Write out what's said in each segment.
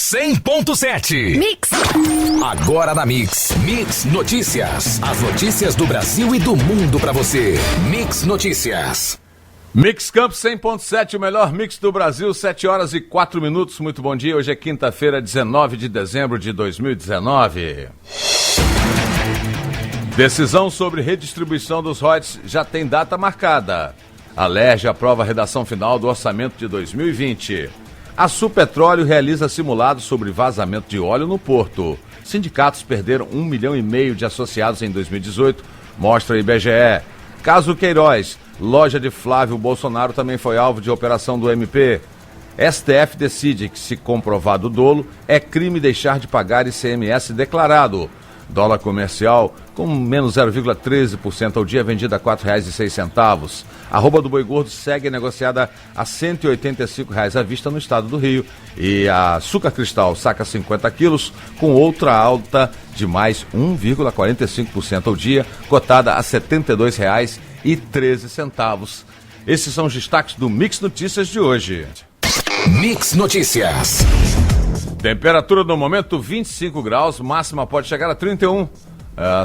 100.7. Mix. Agora na Mix. Mix Notícias. As notícias do Brasil e do mundo pra você. Mix Notícias. Mix Campos 100.7, o melhor mix do Brasil, 7 horas e 4 minutos. Muito bom dia, hoje é quinta-feira, 19 de dezembro de 2019. Decisão sobre redistribuição dos royalties já tem data marcada. A LERJ aprova a redação final do orçamento de 2020. A Supetróleo realiza simulado sobre vazamento de óleo no porto. Sindicatos perderam 1,5 milhão de associados em 2018, mostra IBGE. Caso Queiroz, loja de Flávio Bolsonaro também foi alvo de operação do MP. STF decide que, se comprovado o dolo, é crime deixar de pagar ICMS declarado. Dólar comercial com menos 0,13% ao dia, vendido a R$ 4,06. A arroba do boi gordo segue negociada a R$ 185 à vista no estado do Rio. E a açúcar cristal saca 50 quilos com outra alta de mais 1,45% ao dia, cotada a R$ 72,13. Esses são os destaques do Mix Notícias de hoje. Mix Notícias. Temperatura no momento 25 graus, máxima pode chegar a 31.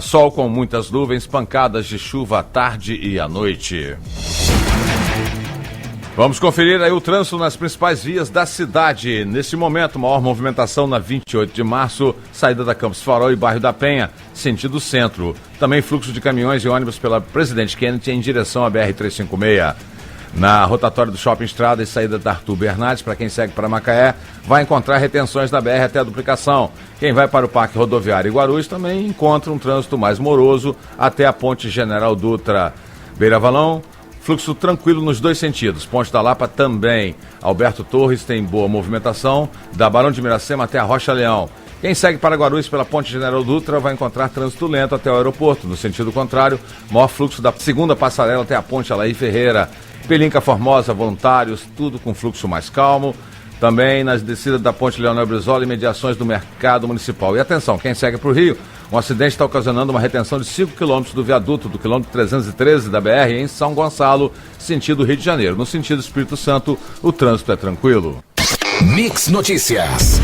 Sol com muitas nuvens, pancadas de chuva à tarde e à noite. Vamos conferir aí o trânsito nas principais vias da cidade. Nesse momento, maior movimentação na 28 de março, saída da Campos Farol e bairro da Penha, sentido centro. Também fluxo de caminhões e ônibus pela Presidente Kennedy em direção à BR-356. Na rotatória do Shopping Estrada e saída da Arthur Bernardes, para quem segue para Macaé, vai encontrar retenções da BR até a duplicação. Quem vai para o Parque Rodoviário Guarulhos também encontra um trânsito mais moroso até a Ponte General Dutra. Beira Valão, fluxo tranquilo nos dois sentidos. Ponte da Lapa também. Alberto Torres tem boa movimentação, da Barão de Miracema até a Rocha Leão. Quem segue para Guarulhos pela Ponte General Dutra vai encontrar trânsito lento até o aeroporto. No sentido contrário, maior fluxo da segunda passarela até a Ponte Alaí Ferreira. Pelinca Formosa, Voluntários, tudo com fluxo mais calmo. Também nas descidas da Ponte Leonel Brizola e mediações do Mercado Municipal. E atenção, quem segue para o Rio, um acidente está ocasionando uma retenção de 5 quilômetros do viaduto do quilômetro 313 da BR em São Gonçalo, sentido Rio de Janeiro. No sentido Espírito Santo, o trânsito é tranquilo. Mix Notícias.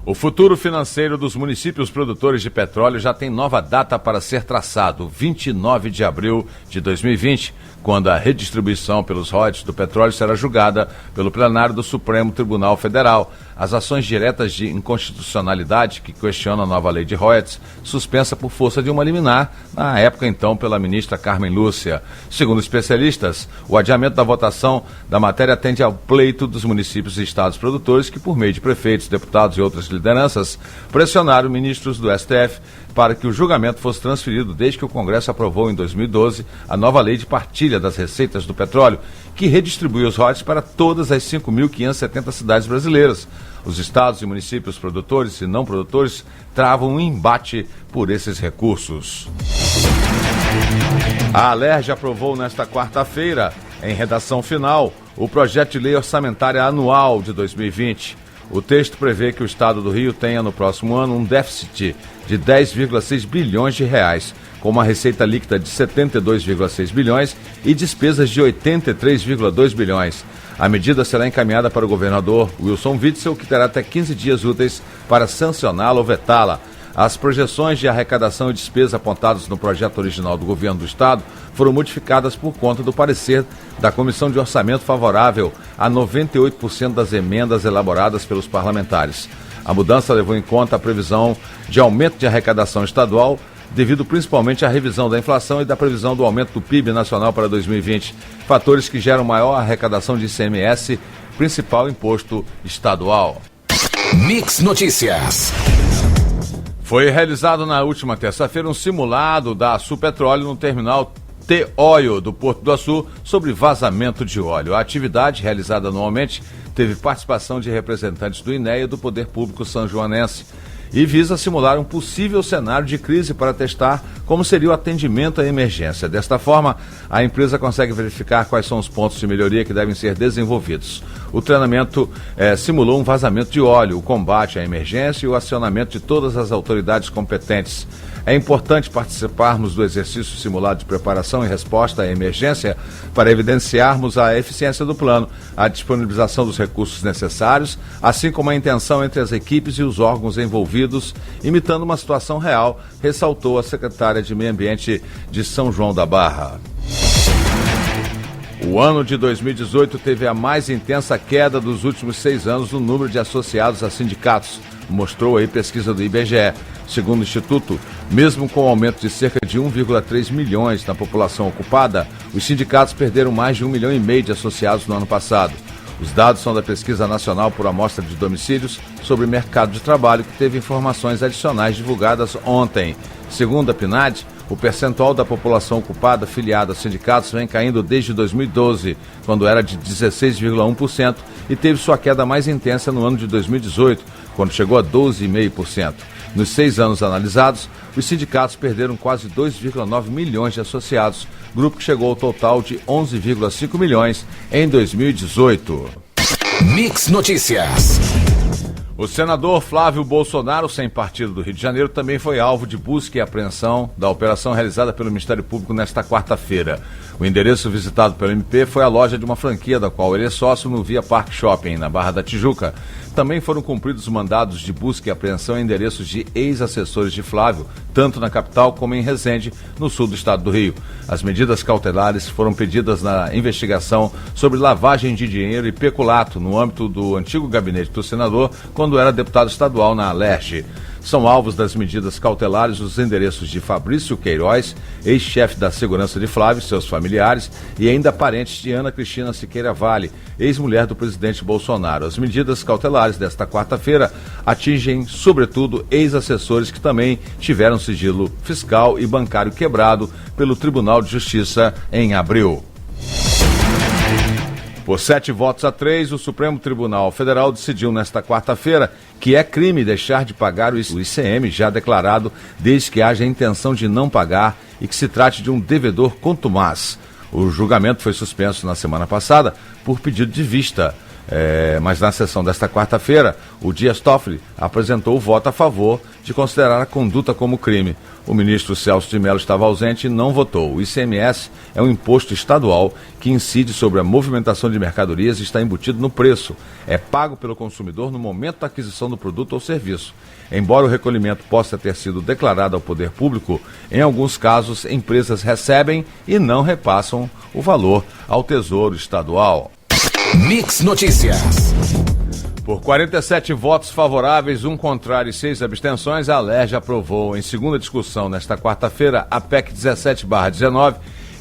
O futuro financeiro dos municípios produtores de petróleo já tem nova data para ser traçado, 29 de abril de 2020, quando a redistribuição pelos royalties do petróleo será julgada pelo plenário do Supremo Tribunal Federal. As ações diretas de inconstitucionalidade que questionam a nova lei de royalties, suspensa por força de uma liminar, na época então pela ministra Carmen Lúcia. Segundo especialistas, o adiamento da votação da matéria atende ao pleito dos municípios e estados produtores que, por meio de prefeitos, deputados e outras lideranças, pressionaram ministros do STF para que o julgamento fosse transferido desde que o Congresso aprovou em 2012 a nova lei de partilha das receitas do petróleo, que redistribui os royalties para todas as 5.570 cidades brasileiras. Os estados e municípios produtores e não produtores travam um embate por esses recursos. A LERJ aprovou nesta quarta-feira, em redação final, o projeto de lei orçamentária anual de 2020. O texto prevê que o Estado do Rio tenha no próximo ano um déficit de 10,6 bilhões de reais, com uma receita líquida de 72,6 bilhões e despesas de 83,2 bilhões. A medida será encaminhada para o governador Wilson Witzel, que terá até 15 dias úteis para sancioná-la ou vetá-la. As projeções de arrecadação e despesa apontadas no projeto original do governo do Estado foram modificadas por conta do parecer da Comissão de Orçamento favorável a 98% das emendas elaboradas pelos parlamentares. A mudança levou em conta a previsão de aumento de arrecadação estadual, devido principalmente à revisão da inflação e da previsão do aumento do PIB nacional para 2020, fatores que geram maior arrecadação de ICMS, principal imposto estadual. Mix Notícias. Foi realizado na última terça-feira um simulado da Supetróleo no terminal T-Oil do Porto do Açu sobre vazamento de óleo. A atividade, realizada anualmente, teve participação de representantes do INEA e do Poder Público sanjoanense e visa simular um possível cenário de crise para testar como seria o atendimento à emergência. Desta forma, a empresa consegue verificar quais são os pontos de melhoria que devem ser desenvolvidos. O treinamento simulou um vazamento de óleo, o combate à emergência e o acionamento de todas as autoridades competentes. É importante participarmos do exercício simulado de preparação e resposta à emergência para evidenciarmos a eficiência do plano, a disponibilização dos recursos necessários, assim como a intenção entre as equipes e os órgãos envolvidos, imitando uma situação real, ressaltou a secretária de Meio Ambiente de São João da Barra. O ano de 2018 teve a mais intensa queda dos últimos 6 anos no número de associados a sindicatos, mostrou a pesquisa do IBGE. Segundo o Instituto, mesmo com o aumento de cerca de 1,3 milhões na população ocupada, os sindicatos perderam mais de 1,5 milhão de associados no ano passado. Os dados são da Pesquisa Nacional por Amostra de Domicílios sobre Mercado de Trabalho, que teve informações adicionais divulgadas ontem. Segundo a PNAD, o percentual da população ocupada filiada a sindicatos vem caindo desde 2012, quando era de 16,1%, e teve sua queda mais intensa no ano de 2018, quando chegou a 12,5%. Nos 6 anos analisados, os sindicatos perderam quase 2,9 milhões de associados, grupo que chegou ao total de 11,5 milhões em 2018. Mix Notícias. O senador Flávio Bolsonaro, sem partido do Rio de Janeiro, também foi alvo de busca e apreensão da operação realizada pelo Ministério Público nesta quarta-feira. O endereço visitado pelo MP foi a loja de uma franquia da qual ele é sócio no Via Park Shopping, na Barra da Tijuca. Também foram cumpridos mandados de busca e apreensão em endereços de ex-assessores de Flávio, tanto na capital como em Resende, no sul do estado do Rio. As medidas cautelares foram pedidas na investigação sobre lavagem de dinheiro e peculato no âmbito do antigo gabinete do senador, quando era deputado estadual na Alerj. São alvos das medidas cautelares os endereços de Fabrício Queiroz, ex-chefe da segurança de Flávio, seus familiares, e ainda parentes de Ana Cristina Siqueira Vale, ex-mulher do presidente Bolsonaro. As medidas cautelares desta quarta-feira atingem, sobretudo, ex-assessores que também tiveram sigilo fiscal e bancário quebrado pelo Tribunal de Justiça em abril. Por 7-3, o Supremo Tribunal Federal decidiu nesta quarta-feira que é crime deixar de pagar o ICM já declarado desde que haja intenção de não pagar e que se trate de um devedor contumaz. O julgamento foi suspenso na semana passada por pedido de vista, mas na sessão desta quarta-feira, o Dias Toffoli apresentou o voto a favor de considerar a conduta como crime. O ministro Celso de Mello estava ausente e não votou. O ICMS é um imposto estadual que incide sobre a movimentação de mercadorias e está embutido no preço. É pago pelo consumidor no momento da aquisição do produto ou serviço. Embora o recolhimento possa ter sido declarado ao poder público, em alguns casos, empresas recebem e não repassam o valor ao Tesouro Estadual. Mix Notícias. Por 47 votos favoráveis, 1 contrário e 6 abstenções, a Alerj aprovou em segunda discussão nesta quarta-feira a PEC 17/19,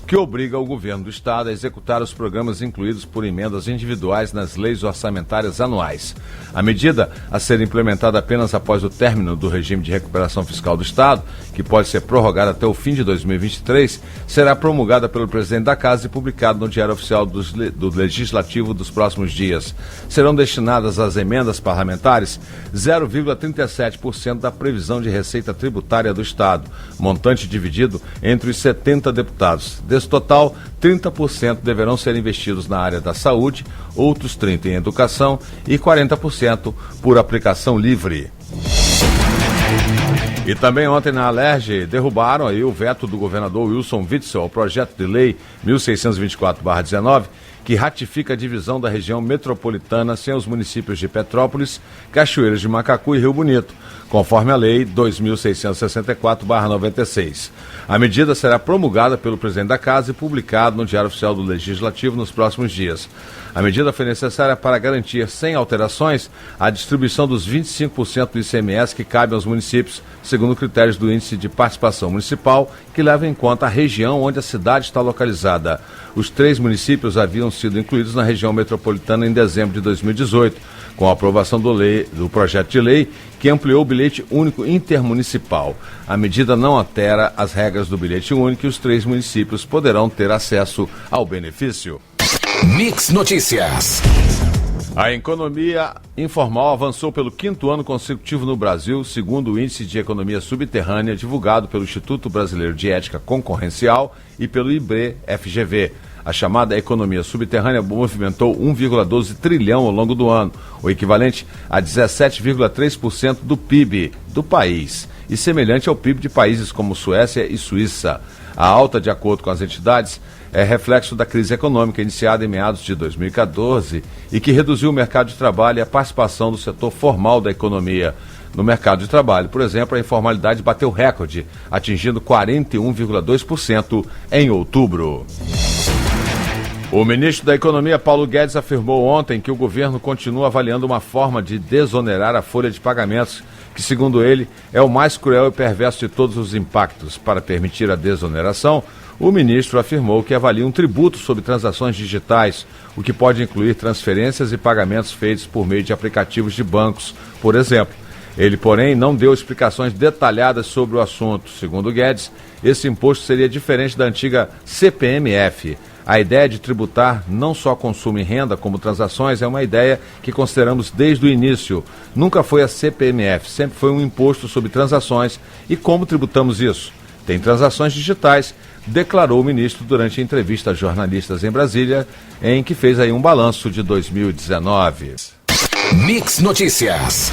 que obriga o governo do estado a executar os programas incluídos por emendas individuais nas leis orçamentárias anuais. A medida, a ser implementada apenas após o término do regime de recuperação fiscal do estado, que pode ser prorrogada até o fim de 2023, será promulgada pelo presidente da Casa e publicada no Diário Oficial do Legislativo dos próximos dias. Serão destinadas às emendas parlamentares 0,37% da previsão de receita tributária do estado, montante dividido entre os 70 deputados. Desse total, 30% deverão ser investidos na área da saúde, outros 30% em educação e 40% por aplicação livre. E também ontem na Alerj derrubaram aí o veto do governador Wilson Witzel ao projeto de lei 1624/19, que ratifica a divisão da região metropolitana sem os municípios de Petrópolis, Cachoeiras de Macacu e Rio Bonito, conforme a lei 2664/96. A medida será promulgada pelo presidente da Casa e publicada no Diário Oficial do Legislativo nos próximos dias. A medida foi necessária para garantir, sem alterações, a distribuição dos 25% do ICMS que cabe aos municípios, segundo critérios do Índice de Participação Municipal, que leva em conta a região onde a cidade está localizada. Os 3 municípios haviam sido incluídos na região metropolitana em dezembro de 2018, com a aprovação do projeto de lei que ampliou o bilhete único intermunicipal. A medida não altera as regras do bilhete único e os 3 municípios poderão ter acesso ao benefício. Mix Notícias. A economia informal avançou pelo 5º ano consecutivo no Brasil, segundo o Índice de Economia Subterrânea divulgado pelo Instituto Brasileiro de Ética Concorrencial e pelo IBRE-FGV. A chamada economia subterrânea movimentou 1,12 trilhão ao longo do ano, o equivalente a 17,3% do PIB do país, e semelhante ao PIB de países como Suécia e Suíça. A alta, de acordo com as entidades, é reflexo da crise econômica iniciada em meados de 2014 e que reduziu o mercado de trabalho e a participação do setor formal da economia. No mercado de trabalho, por exemplo, a informalidade bateu recorde, atingindo 41,2% em outubro. O ministro da Economia, Paulo Guedes, afirmou ontem que o governo continua avaliando uma forma de desonerar a folha de pagamentos, que, segundo ele, é o mais cruel e perverso de todos os impactos. Para permitir a desoneração, o ministro afirmou que avalia um tributo sobre transações digitais, o que pode incluir transferências e pagamentos feitos por meio de aplicativos de bancos, por exemplo. Ele, porém, não deu explicações detalhadas sobre o assunto. Segundo Guedes, esse imposto seria diferente da antiga CPMF. A ideia de tributar não só consumo e renda, como transações, é uma ideia que consideramos desde o início. Nunca foi a CPMF, sempre foi um imposto sobre transações. E como tributamos isso? Tem transações digitais, declarou o ministro durante a entrevista a jornalistas em Brasília, em que fez aí um balanço de 2019. Mix Notícias.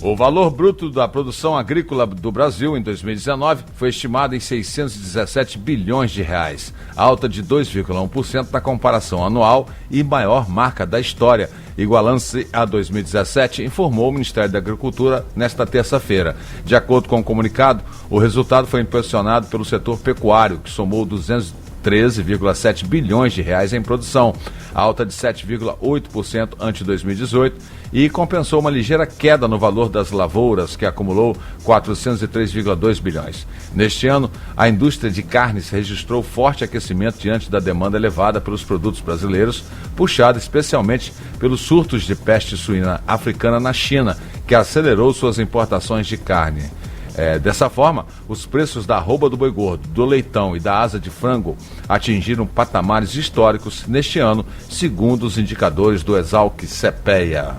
O valor bruto da produção agrícola do Brasil em 2019 foi estimado em 617 bilhões de reais, alta de 2,1% da comparação anual e maior marca da história, igualando-se a 2017, informou o Ministério da Agricultura nesta terça-feira. De acordo com o comunicado, o resultado foi impulsionado pelo setor pecuário, que somou 213,7 bilhões de reais em produção, alta de 7,8% ante 2018, e compensou uma ligeira queda no valor das lavouras, que acumulou 403,2 bilhões. Neste ano, a indústria de carnes registrou forte aquecimento diante da demanda elevada pelos produtos brasileiros, puxada especialmente pelos surtos de peste suína africana na China, que acelerou suas importações de carne. Dessa forma, os preços da arroba do boi gordo, do leitão e da asa de frango atingiram patamares históricos neste ano, segundo os indicadores do Exalc-CPEA.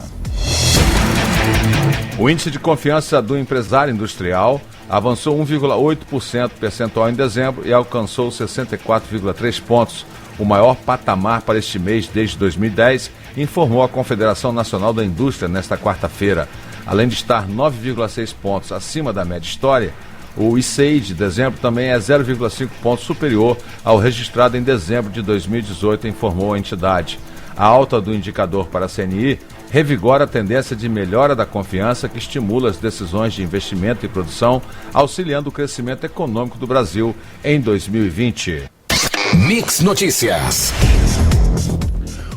O índice de confiança do empresário industrial avançou 1,8% percentual em dezembro e alcançou 64,3 pontos, o maior patamar para este mês desde 2010, informou a Confederação Nacional da Indústria nesta quarta-feira. Além de estar 9,6 pontos acima da média histórica, o ICEI de dezembro também é 0,5 pontos superior ao registrado em dezembro de 2018, informou a entidade. A alta do indicador para a CNI revigora a tendência de melhora da confiança que estimula as decisões de investimento e produção, auxiliando o crescimento econômico do Brasil em 2020. Mix Notícias.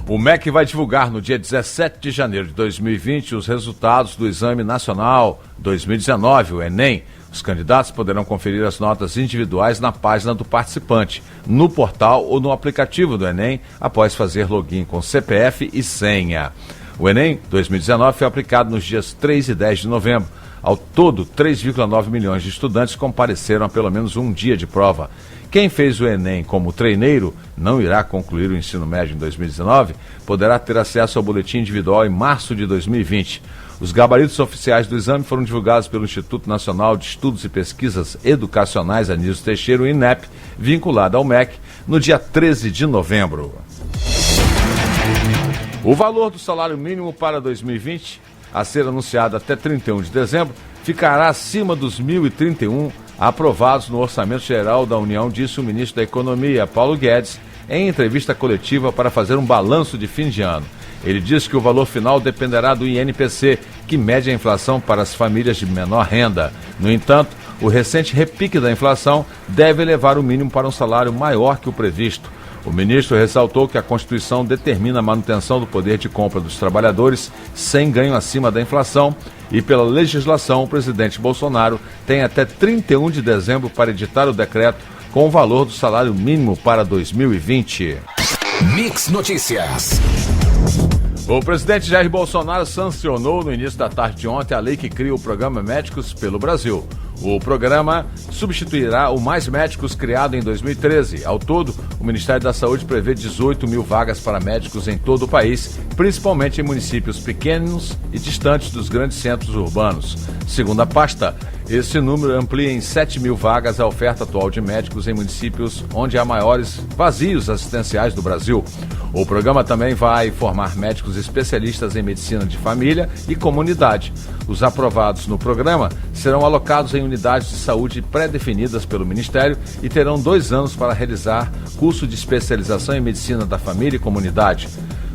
O MEC vai divulgar no dia 17 de janeiro de 2020 os resultados do Exame Nacional 2019, o Enem. Os candidatos poderão conferir as notas individuais na página do participante, no portal ou no aplicativo do Enem, após fazer login com CPF e senha. O Enem 2019 foi aplicado nos dias 3 e 10 de novembro. Ao todo, 3,9 milhões de estudantes compareceram a pelo menos um dia de prova. Quem fez o Enem como treineiro não irá concluir o ensino médio em 2019, poderá ter acesso ao boletim individual em março de 2020. Os gabaritos oficiais do exame foram divulgados pelo Instituto Nacional de Estudos e Pesquisas Educacionais Anísio Teixeira, o INEP, vinculado ao MEC, no dia 13 de novembro. O valor do salário mínimo para 2020, a ser anunciado até 31 de dezembro, ficará acima dos 1.031 aprovados no Orçamento Geral da União, disse o ministro da Economia, Paulo Guedes, em entrevista coletiva para fazer um balanço de fim de ano. Ele disse que o valor final dependerá do INPC, que mede a inflação para as famílias de menor renda. No entanto, o recente repique da inflação deve elevar o mínimo para um salário maior que o previsto. O ministro ressaltou que a Constituição determina a manutenção do poder de compra dos trabalhadores sem ganho acima da inflação e, pela legislação, o presidente Bolsonaro tem até 31 de dezembro para editar o decreto com o valor do salário mínimo para 2020. Mix Notícias. O presidente Jair Bolsonaro sancionou no início da tarde de ontem a lei que cria o programa Médicos pelo Brasil. O programa substituirá o Mais Médicos criado em 2013. Ao todo, o Ministério da Saúde prevê 18 mil vagas para médicos em todo o país, principalmente em municípios pequenos e distantes dos grandes centros urbanos. Segundo a pasta, Esse número amplia em 7 mil vagas a oferta atual de médicos em municípios onde há maiores vazios assistenciais do Brasil. O programa também vai formar médicos especialistas em medicina de família e comunidade. Os aprovados no programa serão alocados em unidades de saúde pré-definidas pelo Ministério e terão 2 anos para realizar curso de especialização em medicina da família e comunidade.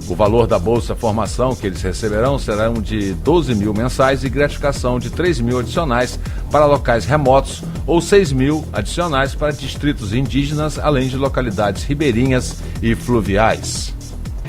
O valor da Bolsa Formação que eles receberão serão de 12 mil mensais e gratificação de 3 mil adicionais para locais remotos ou 6 mil adicionais para distritos indígenas, além de localidades ribeirinhas e fluviais.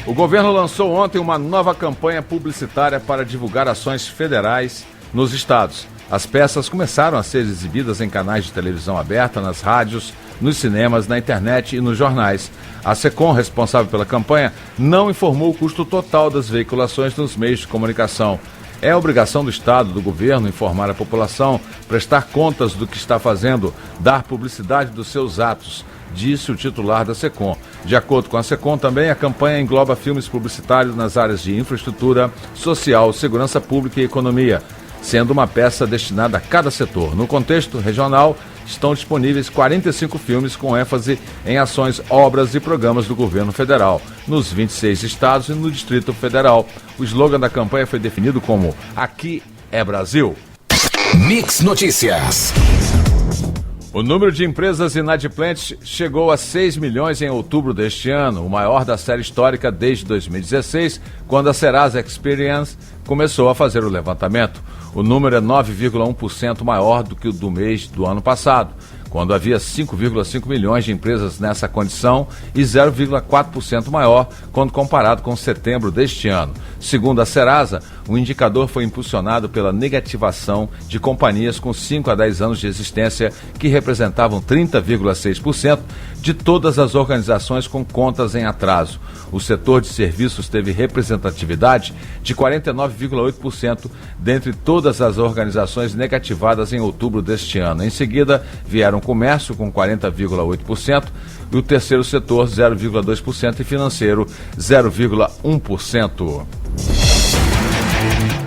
O governo lançou ontem uma nova campanha publicitária para divulgar ações federais nos estados. As peças começaram a ser exibidas em canais de televisão aberta, nas rádios, nos cinemas, na internet e nos jornais. A SECOM, responsável pela campanha, não informou o custo total das veiculações nos meios de comunicação. É obrigação do Estado, do governo, informar a população, prestar contas do que está fazendo, dar publicidade dos seus atos, disse o titular da SECOM. De acordo com a SECOM, também a campanha engloba filmes publicitários nas áreas de infraestrutura, social, segurança pública e economia, sendo uma peça destinada a cada setor. No contexto regional, estão disponíveis 45 filmes com ênfase em ações, obras e programas do governo federal, nos 26 estados e no Distrito Federal. O slogan da campanha foi definido como Aqui é Brasil. Mix Notícias. O número de empresas inadimplentes chegou a 6 milhões em outubro deste ano, o maior da série histórica desde 2016, quando a Serasa Experian começou a fazer o levantamento. O número é 9,1% maior do que o do mês do ano passado, quando havia 5,5 milhões de empresas nessa condição, e 0,4% maior quando comparado com setembro deste ano. Segundo a Serasa, o indicador foi impulsionado pela negativação de companhias com 5 a 10 anos de existência, que representavam 30,6% de todas as organizações com contas em atraso. O setor de serviços teve representatividade de 49,8% dentre todas as organizações negativadas em outubro deste ano. Em seguida, vieram comércio com 40,8%, e o terceiro setor 0,2% e financeiro 0,1%.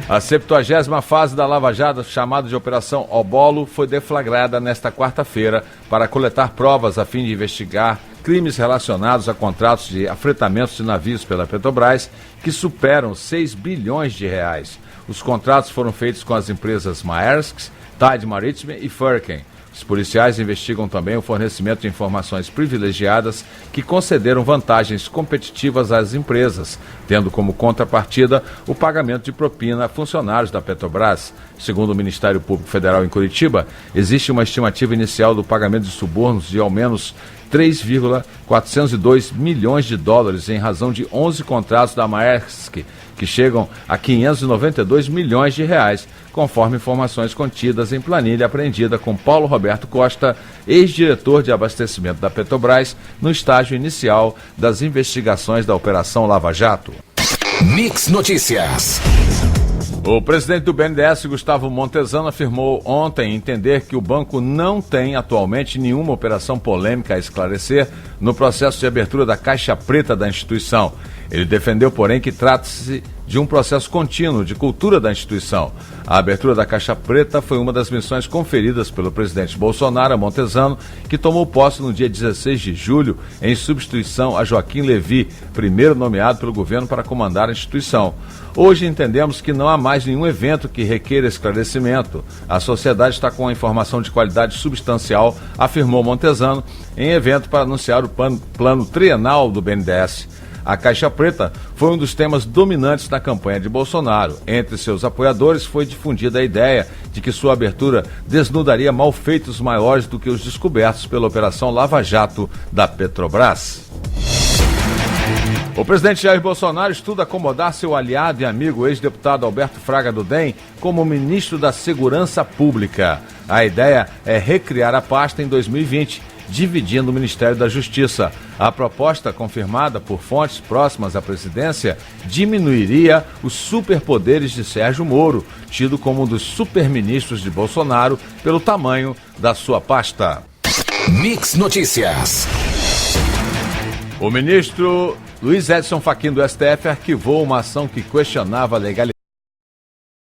A 70ª fase da Lava Jato, chamada de Operação Obolo, foi deflagrada nesta quarta-feira para coletar provas a fim de investigar crimes relacionados a contratos de afretamentos de navios pela Petrobras que superam 6 bilhões de reais. Os contratos foram feitos com as empresas Maersk, Tide Maritime e Furken. Os policiais investigam também o fornecimento de informações privilegiadas que concederam vantagens competitivas às empresas, tendo como contrapartida o pagamento de propina a funcionários da Petrobras. Segundo o Ministério Público Federal em Curitiba, existe uma estimativa inicial do pagamento de subornos de ao menos 3,402 milhões de dólares em razão de 11 contratos da Maersk, que chegam a 592 milhões de reais, conforme informações contidas em planilha apreendida com Paulo Roberto Costa, ex-diretor de abastecimento da Petrobras, no estágio inicial das investigações da Operação Lava Jato. Mix Notícias. O presidente do BNDES, Gustavo Montezano, afirmou ontem entender que o banco não tem atualmente nenhuma operação polêmica a esclarecer no processo de abertura da caixa preta da instituição. Ele defendeu, porém, que trata-se de um processo contínuo de cultura da instituição. A abertura da Caixa Preta foi uma das missões conferidas pelo presidente Bolsonaro a Montezano, que tomou posse no dia 16 de julho, em substituição a Joaquim Levy, primeiro nomeado pelo governo para comandar a instituição. Hoje entendemos que não há mais nenhum evento que requeira esclarecimento. A sociedade está com a informação de qualidade substancial, afirmou Montezano, em evento para anunciar o plano trienal do BNDES. A Caixa Preta foi um dos temas dominantes na campanha de Bolsonaro. Entre seus apoiadores foi difundida a ideia de que sua abertura desnudaria malfeitos maiores do que os descobertos pela Operação Lava Jato da Petrobras. O presidente Jair Bolsonaro estuda acomodar seu aliado e amigo, o ex-deputado Alberto Fraga do DEM, como ministro da Segurança Pública. A ideia é recriar a pasta em 2020, dividindo o Ministério da Justiça. A proposta, confirmada por fontes próximas à presidência, diminuiria os superpoderes de Sérgio Moro, tido como um dos superministros de Bolsonaro pelo tamanho da sua pasta. Mix Notícias. O ministro Luiz Edson Fachin do STF arquivou uma ação que questionava a legalidade